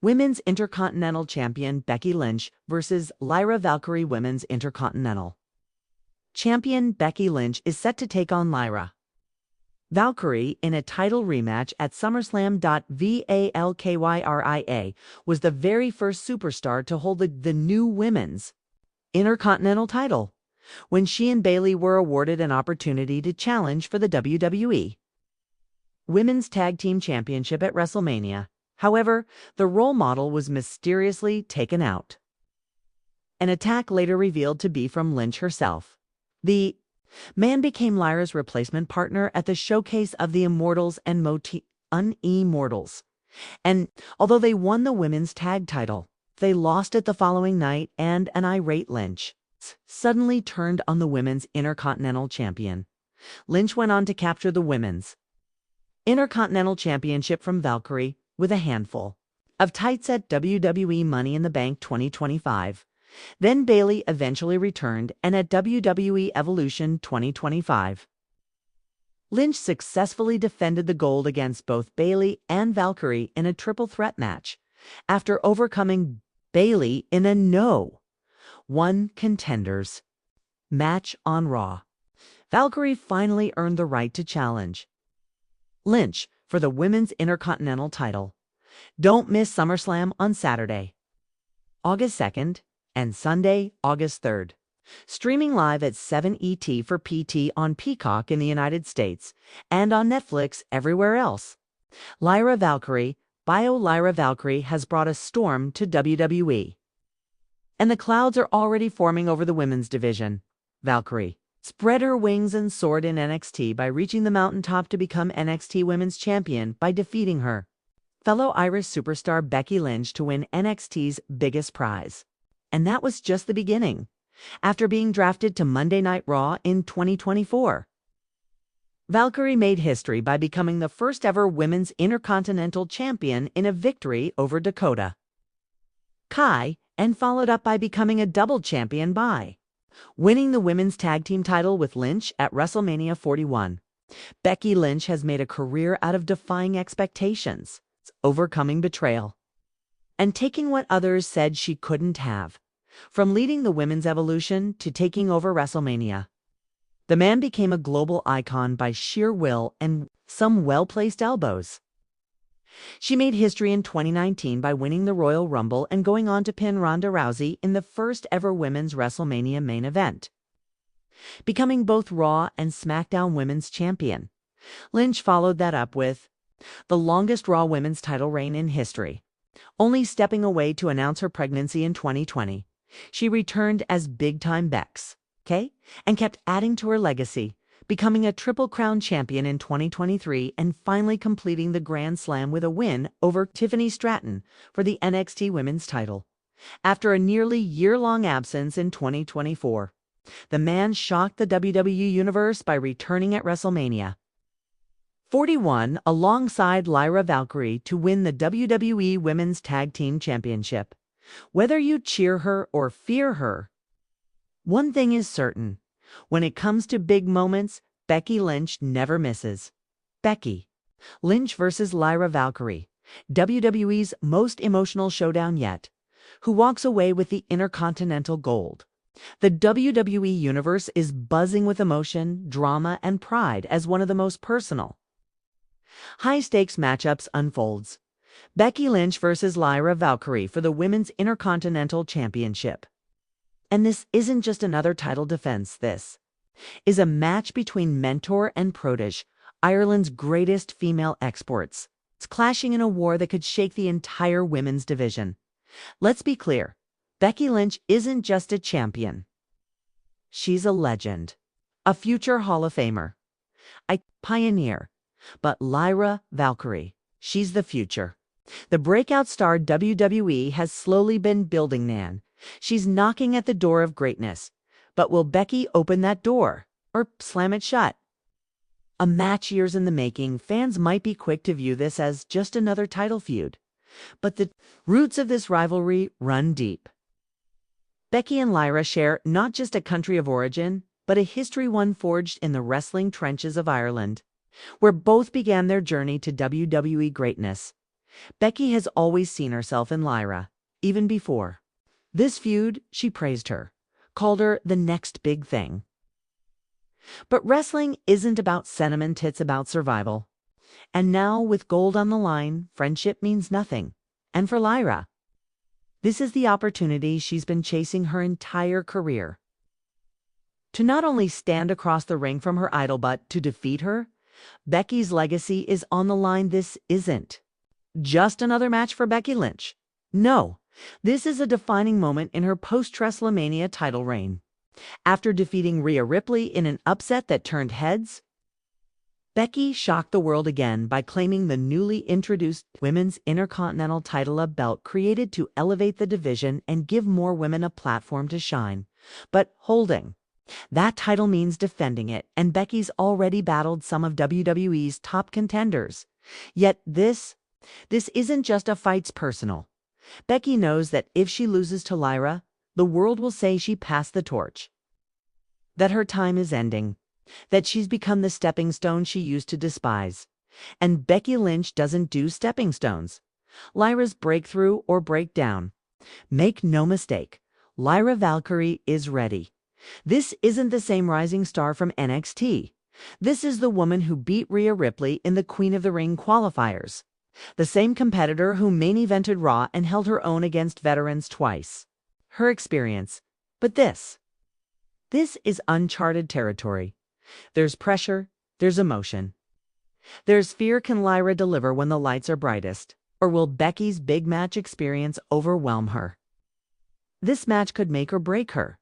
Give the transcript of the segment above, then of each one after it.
Women's Intercontinental Champion Becky Lynch versus Lyra Valkyrie Women's Intercontinental. Champion Becky Lynch is set to take on Lyra Valkyrie in a title rematch at SummerSlam. Valkyria was the very first superstar to hold the new Women's Intercontinental title when she and Bayley were awarded an opportunity to challenge for the WWE Women's Tag Team Championship at WrestleMania. However, the role model was mysteriously taken out. An attack later revealed to be from Lynch herself. The man became Lyra's replacement partner at the Showcase of the Immortals and Unimmortals. And although they won the women's tag title, they lost it the following night, and an irate Lynch suddenly turned on the women's Intercontinental Champion. Lynch went on to capture the women's Intercontinental Championship from Valkyrie with a handful of tights at WWE Money in the Bank 2025. Then Bayley eventually returned, and at WWE Evolution 2025, Lynch successfully defended the gold against both Bayley and Valkyrie in a triple threat match. After overcoming Bayley in a No.1 Contenders match on Raw, Valkyrie finally earned the right to challenge Lynch for the Women's Intercontinental title. Don't miss SummerSlam on Saturday, August 2nd, and Sunday, August 3rd. Streaming live at 7 ET for PT on Peacock in the United States and on Netflix everywhere else. Lyra Valkyrie, Lyra Valkyrie has brought a storm to WWE. And the clouds are already forming over the women's division. Valkyrie spread her wings and soared in NXT by reaching the mountaintop to become NXT Women's Champion by defeating her fellow Irish superstar Becky Lynch to win NXT's biggest prize. And that was just the beginning. After being drafted to Monday Night Raw in 2024, Valkyrie made history by becoming the first ever Women's Intercontinental Champion in a victory over Dakota Kai, and followed up by becoming a double champion by winning the Women's Tag Team title with Lynch at WrestleMania 41. Becky Lynch has made a career out of defying expectations, overcoming betrayal, and taking what others said she couldn't have. From leading the Women's Evolution to taking over WrestleMania, the man became a global icon by sheer will and some well-placed elbows. She made history in 2019 by winning the Royal Rumble and going on to pin Ronda Rousey in the first ever Women's WrestleMania main event, becoming both Raw and SmackDown Women's Champion. Lynch followed that up with the longest Raw Women's title reign in history, only stepping away to announce her pregnancy in 2020. She returned as Big Time Bex, and kept adding to her legacy, becoming a Triple Crown champion in 2023 and finally completing the Grand Slam with a win over Tiffany Stratton for the NXT Women's title. After a nearly year-long absence in 2024, the man shocked the WWE Universe by returning at WrestleMania 41 alongside Lyra Valkyrie to win the WWE Women's Tag Team Championship. Whether you cheer her or fear her, one thing is certain. When it comes to big moments, Becky Lynch never misses. Becky Lynch versus Lyra Valkyrie, WWE's most emotional showdown yet. Who walks away with the Intercontinental Gold? The WWE Universe is buzzing with emotion, drama, and pride as one of the most personal, high-stakes matchups unfolds. Becky Lynch versus Lyra Valkyrie for the Women's Intercontinental Championship. And this isn't just another title defense. This is a match between mentor and protege, Ireland's greatest female exports. It's clashing in a war that could shake the entire women's division. Let's be clear, Becky Lynch isn't just a champion. She's a legend, a future Hall of Famer, a pioneer. But Lyra Valkyrie, she's the future. The breakout star WWE has slowly been building Nan. She's knocking at the door of greatness. But will Becky open that door or slam it shut? A match years in the making, fans might be quick to view this as just another title feud. But the roots of this rivalry run deep. Becky and Lyra share not just a country of origin, but a history one forged in the wrestling trenches of Ireland, where both began their journey to WWE greatness. Becky has always seen herself in Lyra, even before this feud. She praised her, called her the next big thing. But wrestling isn't about sentiment, it's about survival. And now, with gold on the line, friendship means nothing. And for Lyra, this is the opportunity she's been chasing her entire career. To not only stand across the ring from her idol, but to defeat her. Becky's legacy is on the line. This isn't just another match for Becky Lynch. No, this is a defining moment in her post-WrestleMania title reign. After defeating Rhea Ripley in an upset that turned heads, Becky shocked the world again by claiming the newly introduced Women's Intercontinental title, a belt created to elevate the division and give more women a platform to shine. But holding that title means defending it, and Becky's already battled some of WWE's top contenders. Yet this isn't just a fight's personal. Becky knows that if she loses to Lyra, the world will say she passed the torch, that her time is ending, that she's become the stepping stone she used to despise. And Becky Lynch doesn't do stepping stones. Lyra's breakthrough or breakdown. Make no mistake, Lyra Valkyria is ready. This isn't the same rising star from NXT. This is the woman who beat Rhea Ripley in the Queen of the Ring qualifiers. The same competitor who main evented Raw and held her own against veterans twice. Her experience. But this is uncharted territory. There's pressure, there's emotion. There's fear. Can Lyra deliver when the lights are brightest? Or will Becky's big match experience overwhelm her? This match could make or break her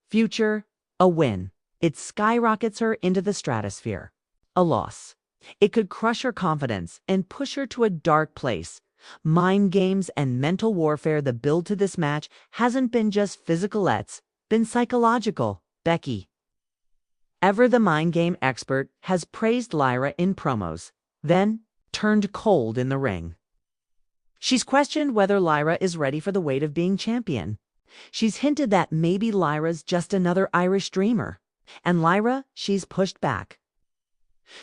future. A win, it skyrockets her into the stratosphere. A loss, it could crush her confidence and push her to a dark place. Mind games and mental warfare. The build to this match hasn't been just physical, it's been psychological. Becky, ever the mind game expert, has praised Lyra in promos, then turned cold in the ring. She's questioned whether Lyra is ready for the weight of being champion. She's hinted that maybe Lyra's just another Irish dreamer. And Lyra, she's pushed back.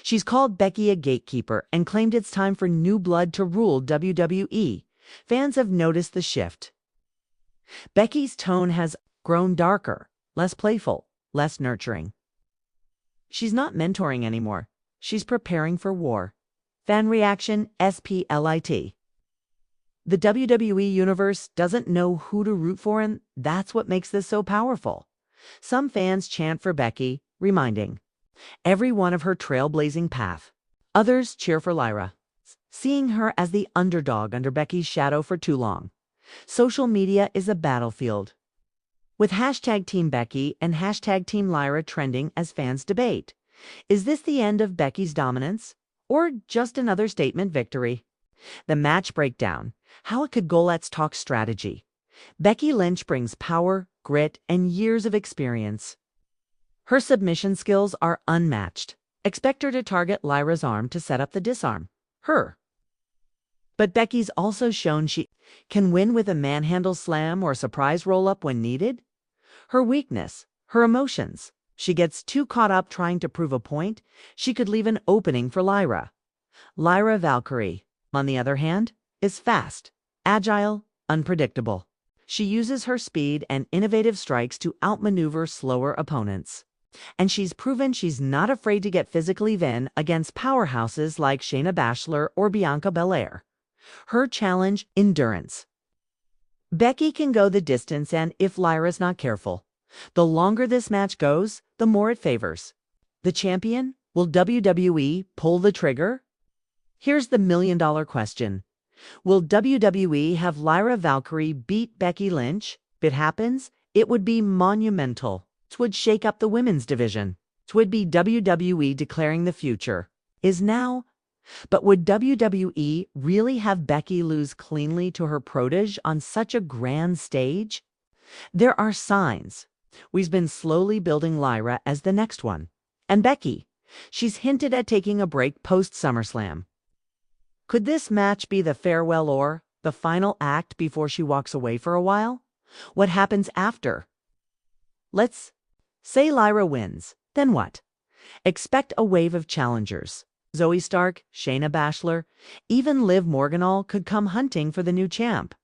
She's called Becky a gatekeeper and claimed it's time for new blood to rule WWE. Fans have noticed the shift. Becky's tone has grown darker, less playful, less nurturing. She's not mentoring anymore. She's preparing for war. Fan reaction, SPLIT. The WWE Universe doesn't know who to root for, and that's what makes this so powerful. Some fans chant for Becky, reminding everyone of her trailblazing path. Others cheer for Lyra, seeing her as the underdog under Becky's shadow for too long. Social media is a battlefield, with hashtag Team Becky and hashtag Team Lyra trending as fans debate. Is this the end of Becky's dominance, or just another statement victory? The match breakdown. How it could go. Let's talk strategy. Becky Lynch brings power, grit, and years of experience. Her submission skills are unmatched. Expect her to target Lyra's arm to set up the disarm. But Becky's also shown she can win with a manhandle slam or surprise roll-up when needed. Her weakness, her emotions. She gets too caught up trying to prove a point. She could leave an opening for Lyra. Lyra Valkyria, on the other hand, is fast, agile, unpredictable. She uses her speed and innovative strikes to outmaneuver slower opponents. And she's proven she's not afraid to get physically even against powerhouses like Shayna Baszler or Bianca Belair. Her challenge, endurance. Becky can go the distance, and if Lyra's not careful, the longer this match goes, the more it favors the champion. Will WWE pull the trigger? Here's the million-dollar question. Will WWE have Lyra Valkyria beat Becky Lynch? If it happens, it would be monumental. It would shake up the women's division. It would be WWE declaring the future is now. But would WWE really have Becky lose cleanly to her protege on such a grand stage? There are signs. We've been slowly building Lyra as the next one. And Becky, she's hinted at taking a break post-SummerSlam. Could this match be the farewell or the final act before she walks away for a while? What happens after? Let's say Lyra wins. Then what? Expect a wave of challengers. Zoe Stark, Shayna Baszler, even Liv Morganall could come hunting for the new champ.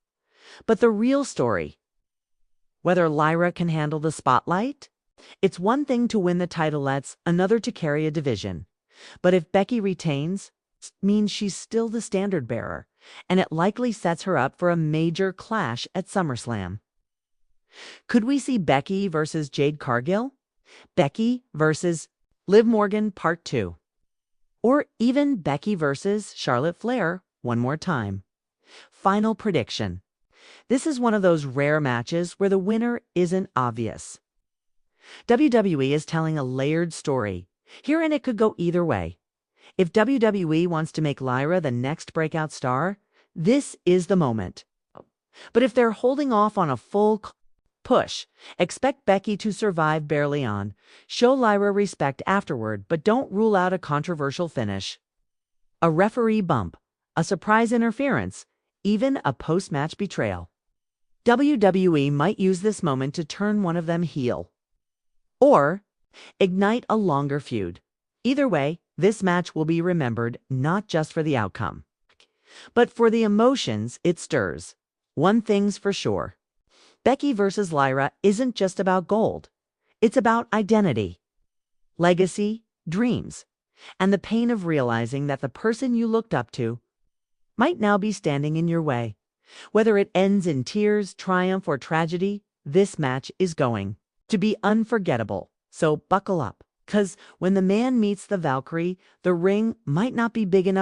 But the real story, whether Lyra can handle the spotlight? It's one thing to win the titlettes, another to carry a division. But if Becky retains, it means she's still the standard bearer, and it likely sets her up for a major clash at SummerSlam. Could we see Becky versus Jade Cargill? Becky versus Liv Morgan Part 2? Or even Becky versus Charlotte Flair one more time? Final prediction. This is one of those rare matches where the winner isn't obvious. WWE is telling a layered story. Herein it could go either way. If WWE wants to make Lyra the next breakout star, this is the moment. But if they're holding off on a full push, expect Becky to survive barely on. Show Lyra respect afterward, but don't rule out a controversial finish. A referee bump, a surprise interference, even a post-match betrayal. WWE might use this moment to turn one of them heel. Or ignite a longer feud. Either way, this match will be remembered not just for the outcome, but for the emotions it stirs. One thing's for sure. Becky versus Lyra isn't just about gold. It's about identity, legacy, dreams, and the pain of realizing that the person you looked up to might now be standing in your way. Whether it ends in tears, triumph, or tragedy, this match is going to be unforgettable. So buckle up, 'cause when the man meets the Valkyrie, the ring might not be big enough